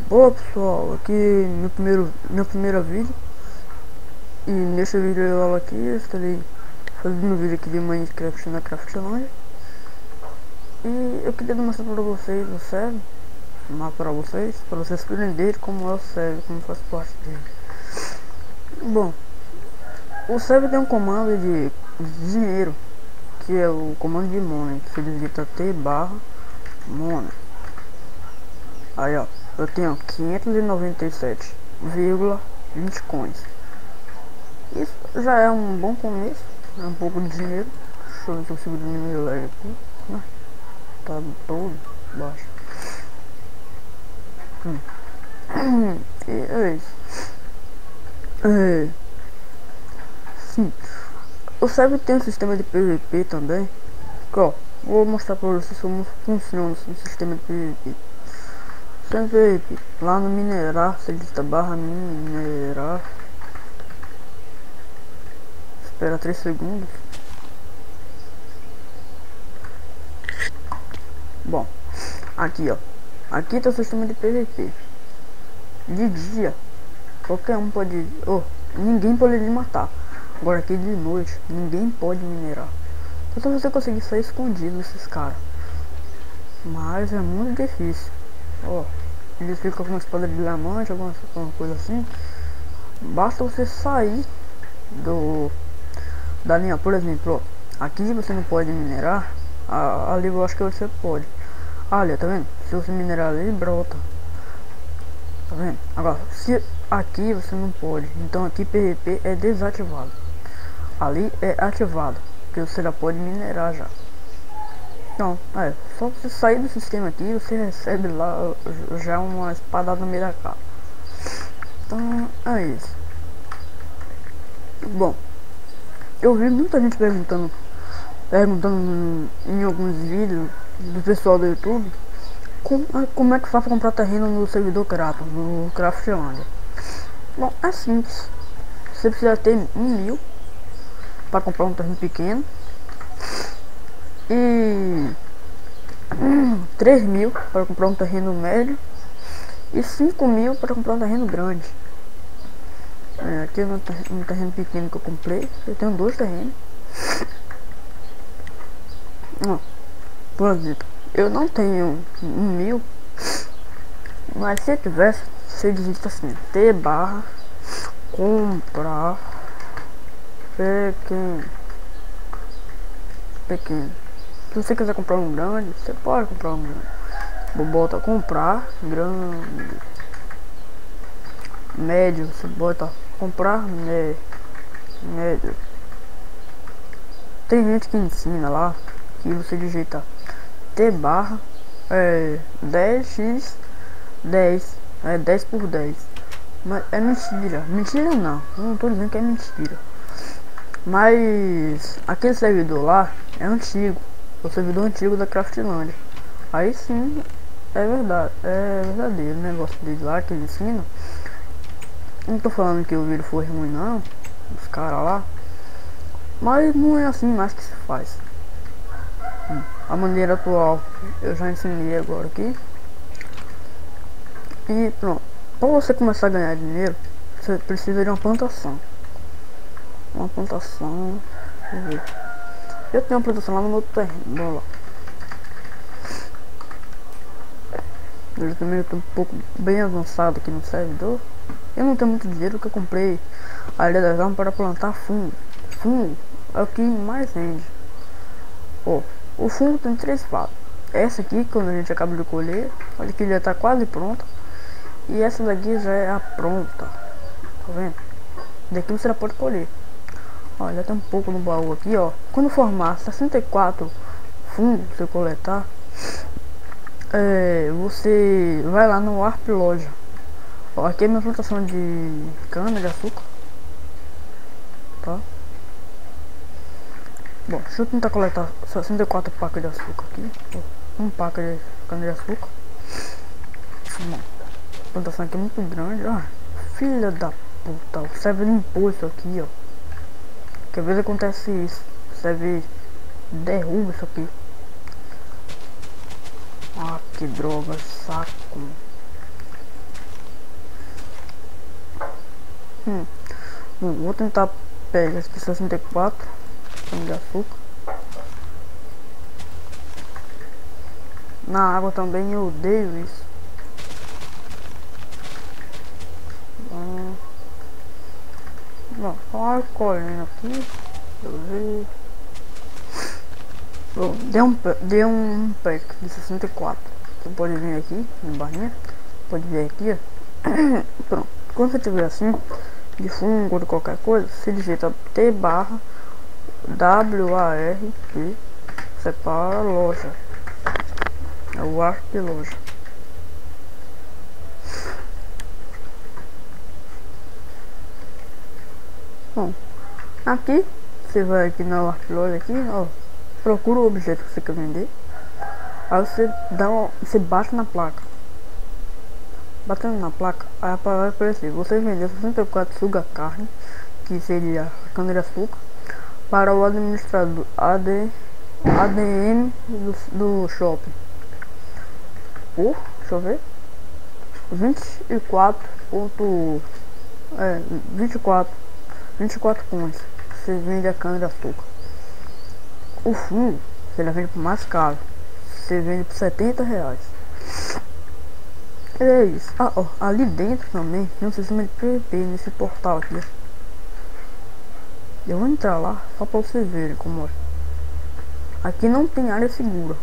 Boa pessoal, aqui meu primeiro vídeo. E nesse vídeo aqui eu estarei fazendo um vídeo aqui de Minecraft na Craftlandia. E eu queria mostrar para vocês o server, para vocês aprenderem como é o server, como faz parte dele. Bom, o server tem um comando de dinheiro, que é o comando de money, que você digita T/money. Aí ó, eu tenho 597,20 coins. Isso já é um bom começo, é um pouco de dinheiro. Deixa eu ver se eu consigo diminuir o lag aqui. Tá todo baixo. E é isso. Sim, o server tem um sistema de PVP também. Ó, vou mostrar pra vocês como funciona o sistema de PVP. Sem PVP, lá no minerar, você digita /minerar. Espera 3 segundos. Bom, aqui ó, aqui tá o sistema de PVP. De dia, qualquer um pode, ninguém pode lhe matar. Agora aqui de noite, ninguém pode minerar. Só você conseguir sair escondido desses caras. Mas é muito difícil. Eles ficam com uma espada de diamante, alguma coisa assim. Basta você sair da linha, por exemplo, aqui você não pode minerar. Ali eu acho que você pode. Ali, tá vendo? Se você minerar ali, brota. Tá vendo? Agora, se aqui você não pode, então aqui PVP é desativado. Ali é ativado, que você já pode minerar já. Então, só você sair do sistema aqui, você recebe lá já uma espadada no meio da cara. Então, é isso. Bom, eu vi muita gente perguntando em alguns vídeos do pessoal do YouTube como é que faz para comprar terreno no servidor Kratos, no Craftlandia. Bom, é simples. Você precisa ter 1.000 para comprar um terreno pequeno e 3.000 para comprar um terreno médio e 5.000 para comprar um terreno grande. Aqui é um terreno pequeno que eu comprei. Eu tenho 2 terrenos. Por exemplo, eu não tenho 1.000, mas se tivesse, você digita assim: T/comprar pequeno. Se você quiser comprar um grande, você pode comprar um grande. Vou botar comprar grande. Médio, você bota comprar médio. Tem gente que ensina lá que você digita T/10x 10, 10 por 10. Mas é mentira. Mentira não tô dizendo que é mentira. Mas aquele servidor lá é antigo, o servidor antigo da Craftlandia. Aí sim é verdade, é verdadeiro o negócio dele lá que ele ensina. Não tô falando que o vídeo foi ruim não, os caras lá, mas não é assim mais que se faz. A maneira atual eu já ensinei agora aqui. E pronto, para você começar a ganhar dinheiro, você precisa de uma plantação. Deixa eu ver. Eu tenho uma plantação lá no meu terreno, vamos lá. Eu também estou um pouco bem avançado aqui no servidor. Eu não tenho muito dinheiro que eu comprei a ilha das armas para plantar fungo. Fungo é o que mais rende. O fungo tem 3 fases. Essa aqui, quando a gente acaba de colher, olha que já está quase pronta. E essa daqui já é a pronta. Tá vendo? Daqui você já pode colher. Olha, tem um pouco no baú aqui, ó. Quando formar 64 fungos você coletar, você vai lá no Warp Loja. Aqui é minha plantação de cana de açúcar, tá? Bom, deixa eu tentar coletar 64 pacas de açúcar aqui. Um paca de cana de açúcar. Bom, a plantação aqui é muito grande. Filha da puta, o server limpou isso aqui, ó. Que às vezes acontece isso, o server derruba isso aqui. Que droga, saco. Bom, vou tentar pegar esse 64 de açúcar. Na água também eu odeio isso. Bom, só colhendo aqui. Deixa eu ver. Bom, deu um pack de 64. Você pode vir aqui na barrinha. Pode ver aqui, ó. Pronto. Quando você tiver assim, de fundo ou de qualquer coisa, você digita T barra WARP, separa loja. É o ARP loja. Bom, aqui você vai aqui na ARP loja aqui, ó, procura o objeto que você quer vender. Aí você você bate na placa. Batendo na placa, aí vai aparecer, você vendeu 64 suga carne, que seria a cana de açúcar, para o administrador ADM do shopping. Por, deixa eu ver, 24 coins. Você vende a cana de açúcar. O fundo, você vende por mais caro. Você vende por 70 reais. É isso. Ah, ó, ali dentro também tem um sistema de PVP nesse portal aqui. Eu vou entrar lá só pra vocês verem como é. Aqui não tem área segura.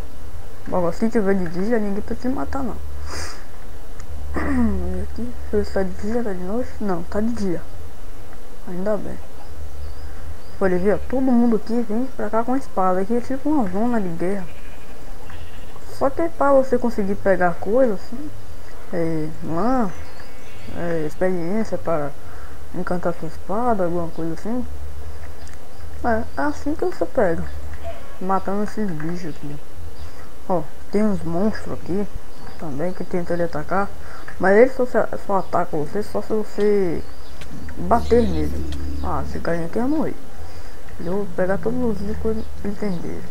Agora, se tiver de dia, ninguém precisa te matar não. Aqui, se está de dia, tá de noite? Não, tá de dia. Ainda bem. Pode ver, ó, todo mundo aqui vem pra cá com a espada. Aqui é tipo uma zona de guerra. Só que pra você conseguir pegar coisas assim, experiência para encantar sua espada, alguma coisa assim. É assim que você pega, matando esses bichos aqui. Ó, tem uns monstros aqui também que tentam lhe atacar, mas eles só atacam você só se você bater nele. Ah, esse carinha aqui eu morri. Eu vou pegar todos os itens dele.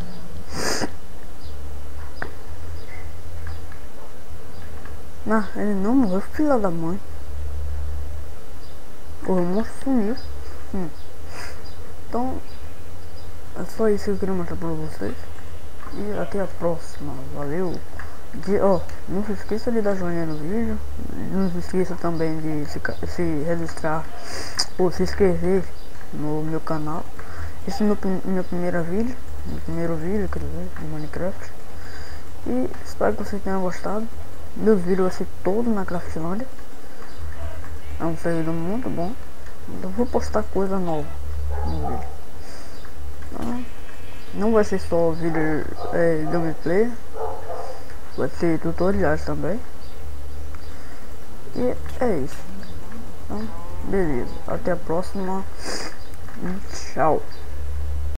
Ah, ele não morreu, filha da mãe. O monstro sumiu. Então, é só isso que eu queria mostrar pra vocês. E até a próxima. Valeu. Não se esqueça de dar joinha no vídeo. Não se esqueça também de se registrar ou se inscrever no meu canal. Esse é meu primeiro vídeo. Quer dizer, de Minecraft. E espero que vocês tenham gostado. Meus vídeos vai ser todo na Craftlândia. É um servidor muito bom. Eu vou postar coisa nova no vídeo. Não vai ser só vídeo gameplay. Vai ter tutoriais também. E é isso. Então, beleza. Até a próxima. Tchau.